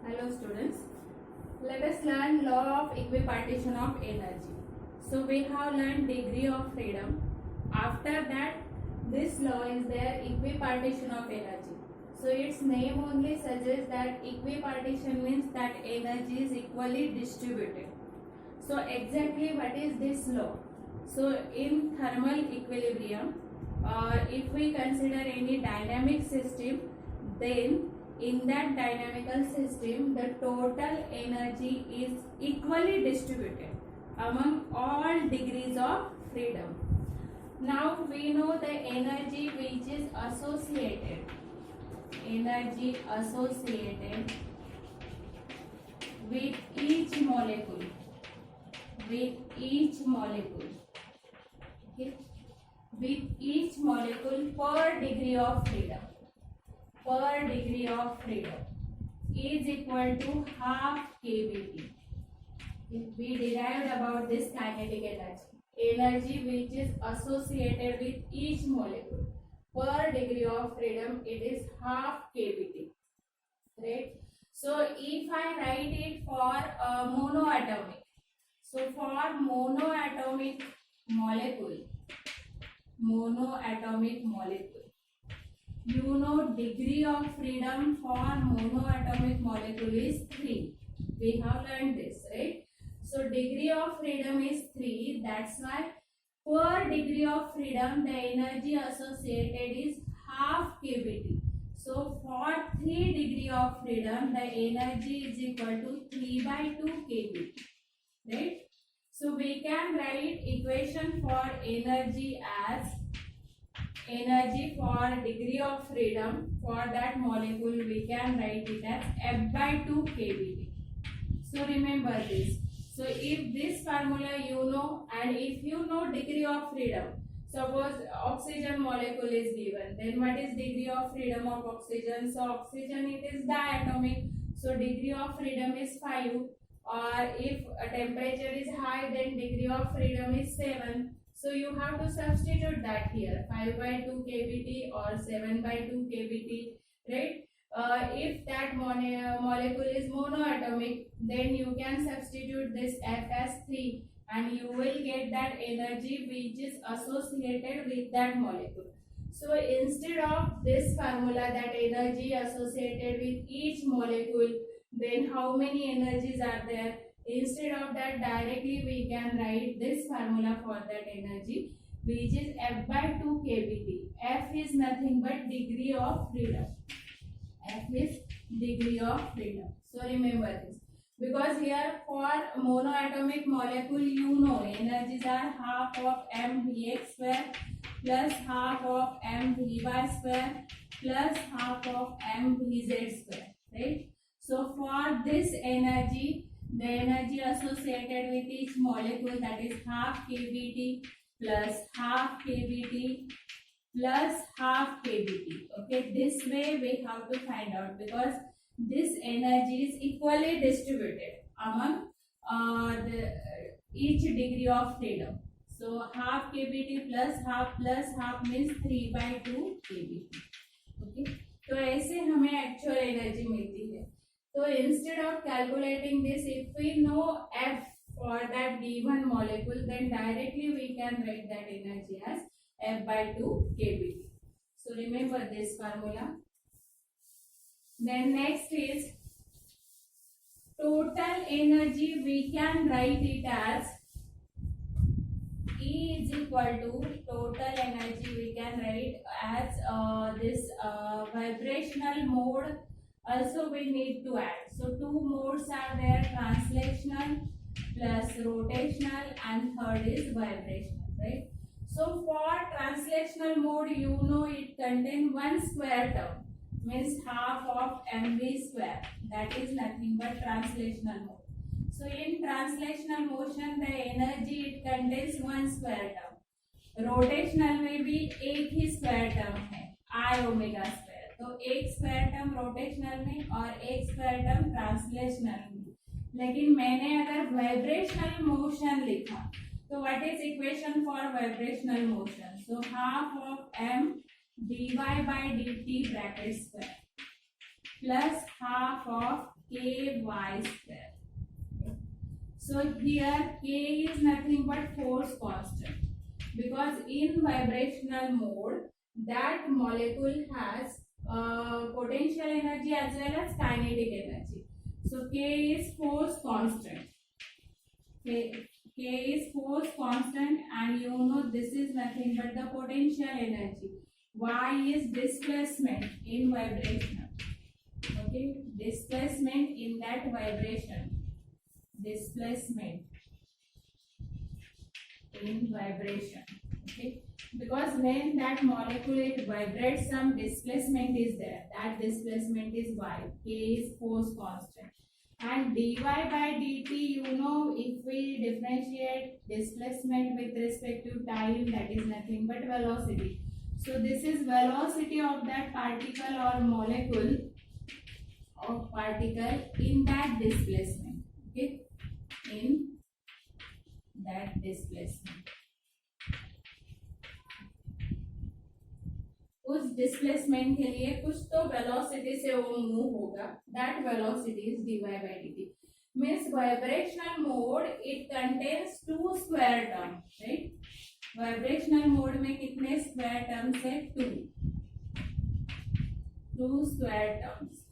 Hello students, let us learn law of equipartition of energy. So we have learned degree of freedom. After that, this law is there, equipartition of energy. So its name only suggests that equipartition means that energy is equally distributed. So exactly what is this law? So in thermal equilibrium, if we consider any dynamic system, then in that dynamical system the total energy is equally distributed among all degrees of freedom. Now we know the energy which is associated with each molecule, okay, with each molecule per degree of freedom is equal to half kBT. We derived about this kinetic energy which is associated with each molecule per degree of freedom, it is half kBT, right? So if I write it for monoatomic, so for monoatomic molecule, you know degree of freedom for monoatomic molecule is 3. We have learned this, right? So degree of freedom is 3. That's why per degree of freedom the energy associated is half kBT. So for 3 degree of freedom the energy is equal to 3 by 2 kBT, right? So we can write equation for energy as energy for degree of freedom for that molecule, we can write it as F by 2 kBT. So remember this. So if this formula you know, and if you know degree of freedom, suppose oxygen molecule is given, then what is degree of freedom of oxygen? So oxygen it is diatomic, so degree of freedom is 5, or if a temperature is high then degree of freedom is 7. So you have to substitute that here, 5 by 2 kBT or 7 by 2 kBT, right? If that molecule is monoatomic, then you can substitute this F as 3 and you will get that energy which is associated with that molecule. So instead of this formula, that energy associated with each molecule, then how many energies are there? Instead of that, directly we can write this formula for that energy which is F by 2 kBT. F is nothing but degree of freedom. F is degree of freedom. So remember this. Because here for monoatomic molecule you know energies are half of mvx square plus half of mvy square plus half of mvz square, right? So for this energy, the energy associated with each molecule, that is half kBT plus half kBT plus half kBT. Okay, this way we have to find out, because this energy is equally distributed among each degree of freedom. So half kBT plus half means 3 by 2 kBT. Okay, तो ऐसे हमें actual energy मिलती है. So instead of calculating this, if we know F for that given molecule, then directly we can write that energy as F by 2 kBT. So remember this formula. Then next is total energy. We can write it as E is equal to total energy. We can write as this vibrational mode. Also we need to add. So two modes are there, translational plus rotational, and third is vibrational, right? So for translational mode, you know it contains one square term, means half of mv square. That is nothing but translational mode. So in translational motion, the energy it contains one square term. Rotational में भी एक ही square term है, I omega square. तो एक square term rotational में और एक square term translational में. लेकिन मैंने अगर वाइब्रेशनल मोशन लिखा, तो what is equation for vibrational motion? So half of m dy by dt bracket square plus half of ky square. So here k is nothing but force constant, because in vibrational mode that molecule has potential energy as well as kinetic energy. So k is force constant. K is force constant, and you know this is nothing but the potential energy. Y is displacement in vibration. Okay, displacement in that vibration. Displacement in vibration. Okay, because when that molecule it vibrates, some displacement is there. That displacement is y. K is force constant. And dy by dt, you know, if we differentiate displacement with respect to time, that is nothing but velocity. So this is velocity of that particle or molecule of particle in that displacement. Okay, in that displacement. उस displacement के लिए कुछ तो velocity से वो move होगा. That velocity is dy by dt. Means vibrational mode it contains two square term, right. Vibrational mode में कितने स्क्वायर टर्म्स है? Two square terms.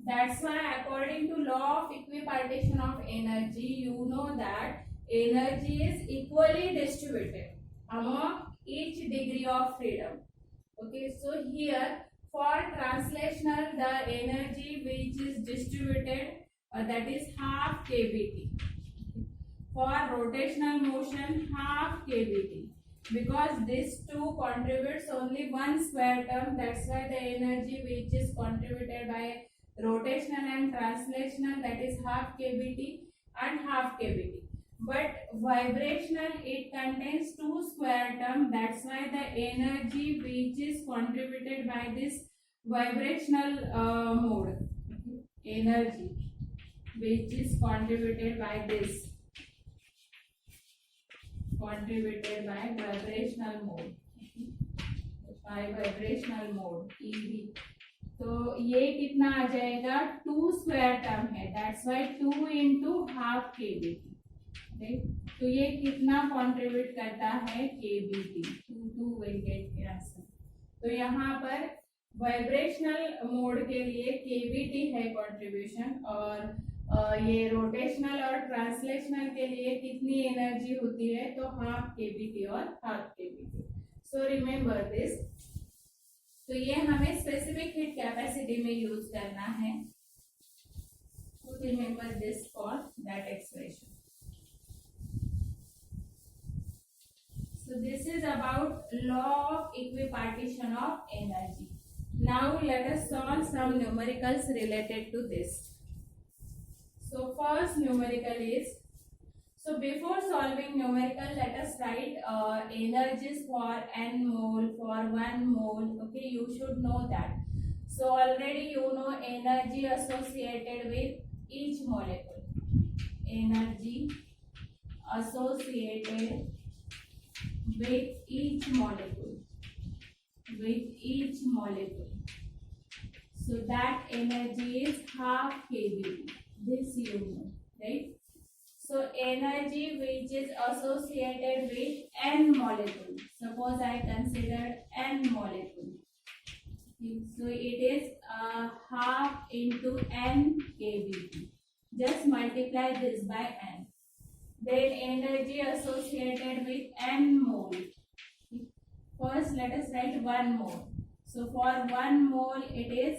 That's why according to law of equipartition of energy, you know that energy is equally distributed among each degree of freedom. Okay, so here for translational the energy which is distributed that is half kBt. For rotational motion half kBt, because this two contributes only one square term. That's why the energy which is contributed by rotational and translational, that is half kBt and half kBt. But vibrational it contains two square term. That's why the energy which is contributed by this vibrational mode, energy which is contributed by this, contributed by vibrational mode, by vibrational mode EV. तो ये कितना आ जाएगा? To square term है. That's why 2 into half KBT. तो ये कितना contribute करता है? केबीटी. 2 विल गेट के आंसर. तो यहाँ पर वाइब्रेशनल मोड के लिए केबीटी है कंट्रीब्यूशन, और ये रोटेशनल और ट्रांसलेशनल के लिए कितनी एनर्जी होती है? तो हाफ केबीटी और half KBT. So remember this. तो ये हमें स्पेसिफिक हीट कैपेसिटी में यूज करना है. तो remember this for that expression. So this is about law of equipartition of energy. Now let us solve some numericals related to this. So first numerical is, so before solving numerical, let us write energies for n mole, for 1 mole. Okay, you should know that. So already you know energy associated with each molecule. Energy associated with each molecule. With each molecule. So that energy is half kBt. This you know, right? So energy which is associated with n molecule. Suppose I consider n molecule. So it is half into n kBt. Just multiply this by n. Then energy associated with n mole. First let us write 1 mole. So for 1 mole it is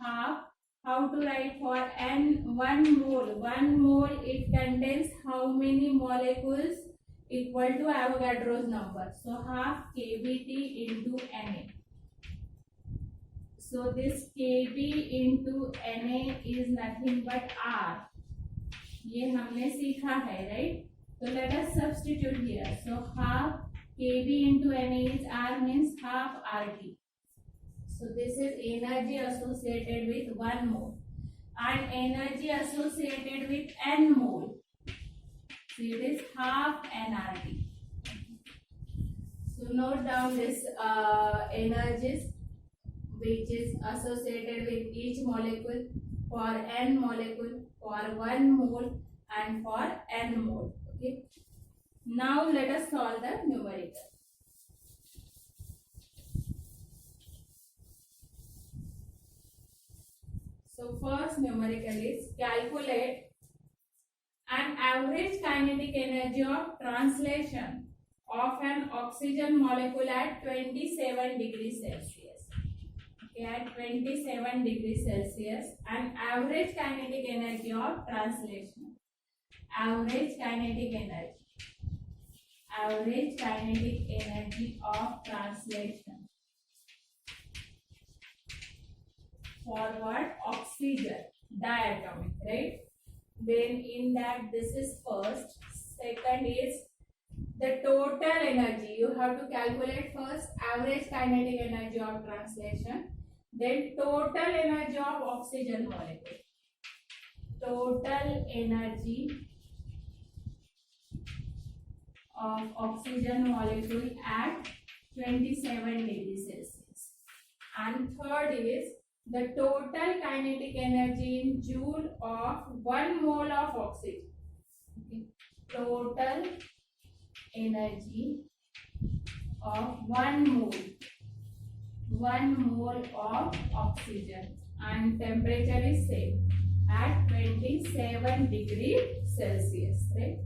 half. How to write for n? 1 mole. 1 mole it contains how many molecules? Equal to Avogadro's number. So half kBt into Na. So this kB into Na is nothing but R. ये हमने सीखा है, right? So let us substitute here. So half kB into Na is R, means half RT. So this is energy associated with 1 mole and energy associated with n mole. So it is half nRT. So note down this energies which is associated with each molecule. for n molecule, for 1 mole and for n mole. Okay. Now let us solve the numerical. So first numerical is calculate an average kinetic energy of translation of an oxygen molecule at 27 degrees Celsius. Okay, at 27 degrees Celsius, an average kinetic energy of translation. Average kinetic energy. Average kinetic energy of translation. For what? Oxygen, diatomic, right? Then in that, this is first. Second is the total energy. You have to calculate first average kinetic energy of translation, then total energy of oxygen molecule. Total energy of oxygen molecule at 27 degrees Celsius. And third is the total kinetic energy in joule of 1 mole of oxygen. Okay. Total energy of 1 mole of oxygen, and temperature is same at 27 degrees Celsius, right?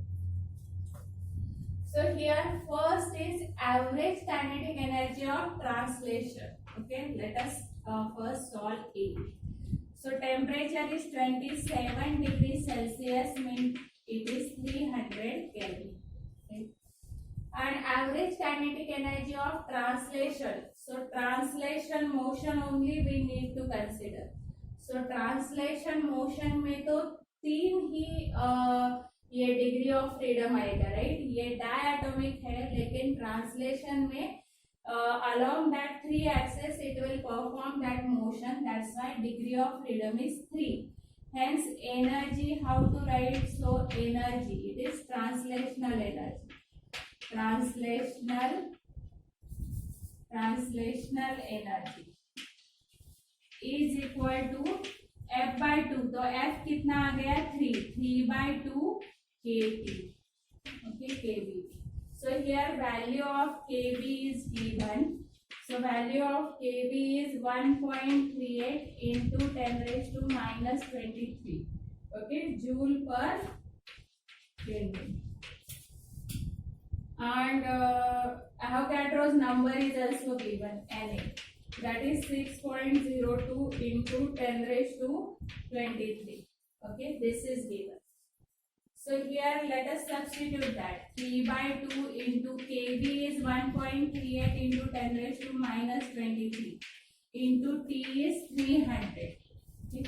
So here first is average kinetic energy of translation. Okay, let us first solve it. So temperature is 27 degrees Celsius, means it is 300 Kelvin. Okay. And average kinetic energy of translation. So translation motion only we need to consider. So translation motion में तो 3 ही ये degree of freedom आएगा, right? ये diatomic है, लेकिन translation में along that 3 axis it will perform that motion. That's why degree of freedom is 3. Hence energy, how to write? So energy, it is translational energy. Translational energy is equal to F by 2. तो F कितना आ गया? 3 by 2 kT. Okay, kV. So here value of kV is given. So value of kV is 1.38 into 10 raised to minus 23. Okay, joule per Kelvin. And Avogadro's number is also given, Na. That is 6.02 into 10 raised to 23. Okay, this is given. So here let us substitute that. 3 by 2 into kV is 1.38 into 10 raised to minus 23 into T is 300. Okay.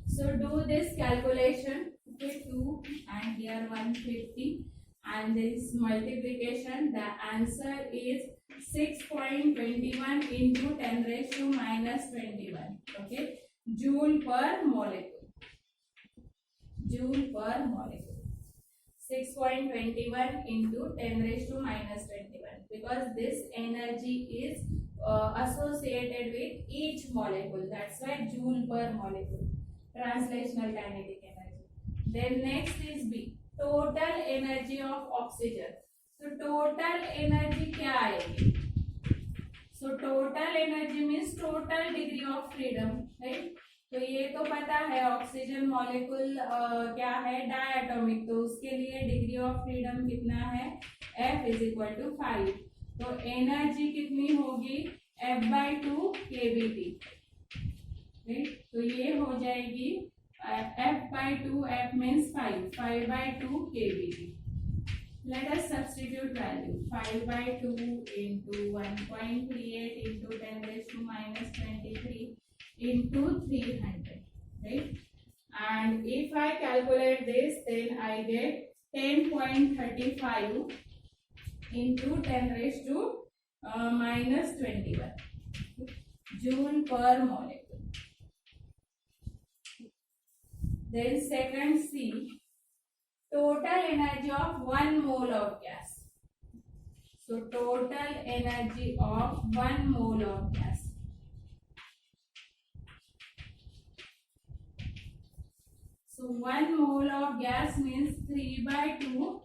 So do this calculation. Okay, 2 and here 150 and this multiplication. The answer is 6.21 into 10 raised to minus 21. Okay, joule per molecule. Joule per molecule. 6.21 into 10 raised to minus 21, because this energy is associated with each molecule. That's why joule per molecule. Translational kinetic energy. Then next is B. Total energy of oxygen. So total energy क्या आएगी? So total energy means total degree of freedom, right? तो ये तो पता है oxygen molecule क्या है? Diatomic. तो उसके लिए डिग्री ऑफ फ्रीडम कितना है? F is equal to 5. तो एनर्जी कितनी होगी? F by 2 kBT. राइट, तो ये हो जाएगी F by 2. F means 5 by 2 kBT. Let us substitute value. 5 by 2 into 1.38 into 10 raised to minus 23 into 300, right? And if I calculate this, then I get 10.35 into 10 raised to minus 21 joule per molecule. Then second C, total energy of 1 mole of gas. So total energy of 1 mole of gas. So 1 mole of gas means 3/2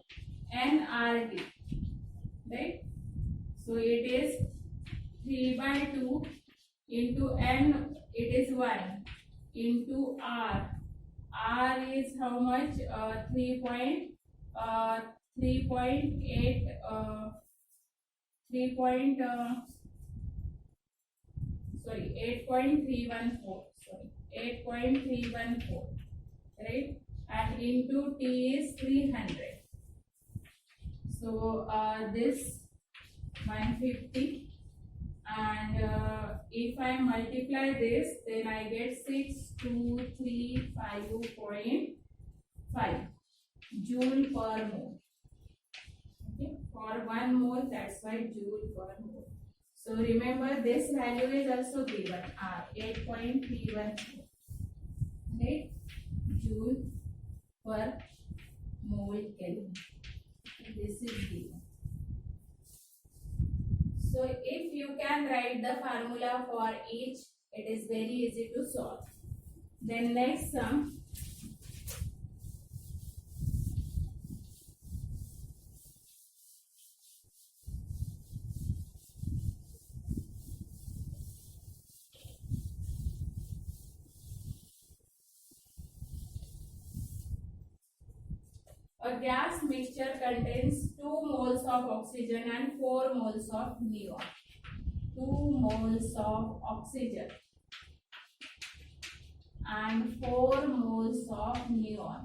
nRT, right? So it is 3/2 into n, it is 1 into R. R is how much? 3.8 8.314, sorry, 8.314, right? And into T is 300. So this 150, and if I multiply this, then I get 6235.5 joule per mole. Okay, for 1 mole, that's why joule per mole. So remember, this value is also given, R 8.314, right? Joule per mole Kelvin. This is given. So if you can write the formula for each, it is very easy to solve. Then next sum. A gas mixture contains 2 moles of oxygen and 4 moles of neon. 2 moles of oxygen and 4 moles of neon.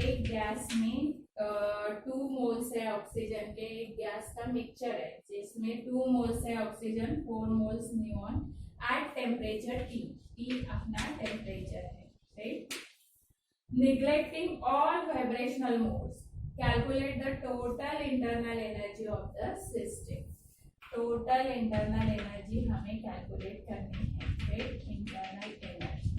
एक gas में 2 moles है oxygen के, एक gas का mixture है जिसमें 2 moles है oxygen, 4 moles neon at temperature T. T अपना टेम्परेचर है, right? Neglecting all vibrational modes, calculate the total internal energy of the system. Total internal energy हमें calculate करनी है, right? Internal energy.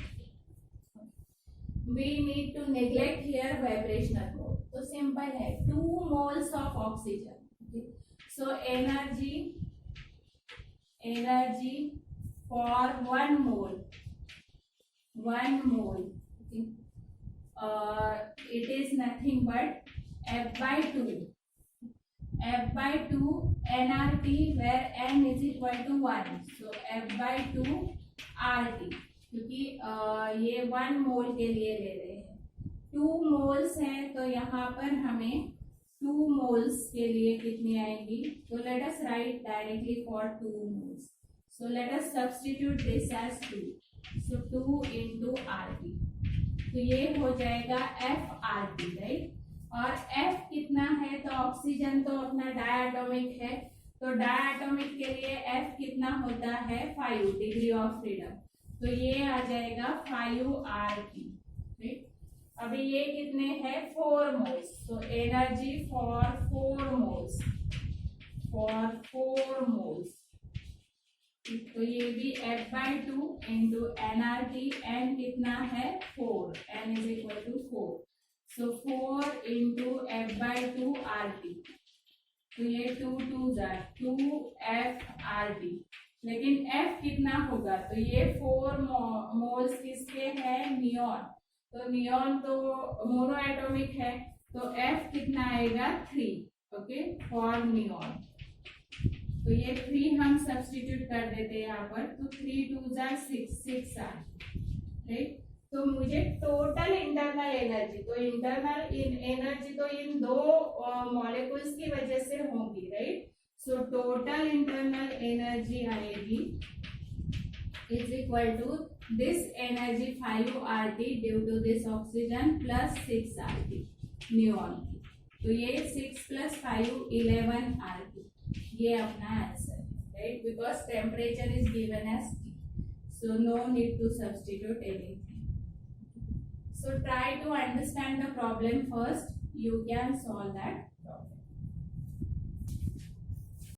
We need to neglect here vibrational mode. तो simple है, 2 moles of oxygen. Okay? So energy for 1 mole. Okay? It is nothing but F/2 nRT, where n is equal to 1. So F/2 RT, क्योंकि ये 1 मोल के लिए ले रहे हैं, 2 moles हैं तो यहाँ पर हमें 2 मोल्स के लिए कितनी आएंगी? तो let us right directly for 2 moles. So let us substitute this as 2. So 2 into RT. तो ये हो जाएगा FRT, राइट? और F कितना है? तो ऑक्सीजन तो अपना डायटोमिक है, तो डायटोमिक के लिए F कितना होता है? 5 डिग्री ऑफ फ्रीडम. तो ये आ जाएगा 5 RT, राइट? अभी ये कितने हैं? 4 मोल्स. तो एनर्जी फॉर 4 मोल्स, तो ये भी F/2 इंटू nRT. n कितना है? 4. n is equal to 4. So 4 into F/2 RT. तो ये 2 2 लेकिन F कितना होगा? तो ये 4 मोल्स किसके हैं? नियॉन. तो नियॉन तो मोनो एटॉमिक है, तो F कितना आएगा? 3. Okay, for neon. तो ये 3 हम सब्स्टिट्यूट कर देते हैं यहाँ पर, तो 3 2 6 आ, राइट? तो मुझे टोटल इंटरनल एनर्जी, तो इंटरनल एनर्जी तो इन 2 मॉलिक्यूल्स की वजह से होगी, right? So total internal energy आएगी is equal to this energy 5 RT due to this oxygen plus 6 RT neon. तो ये 6 + 5 11 RT. ये अपना आंसर है, right? Because temperature is given as T, so no need to substitute anything. So try to understand the problem first. You can solve that.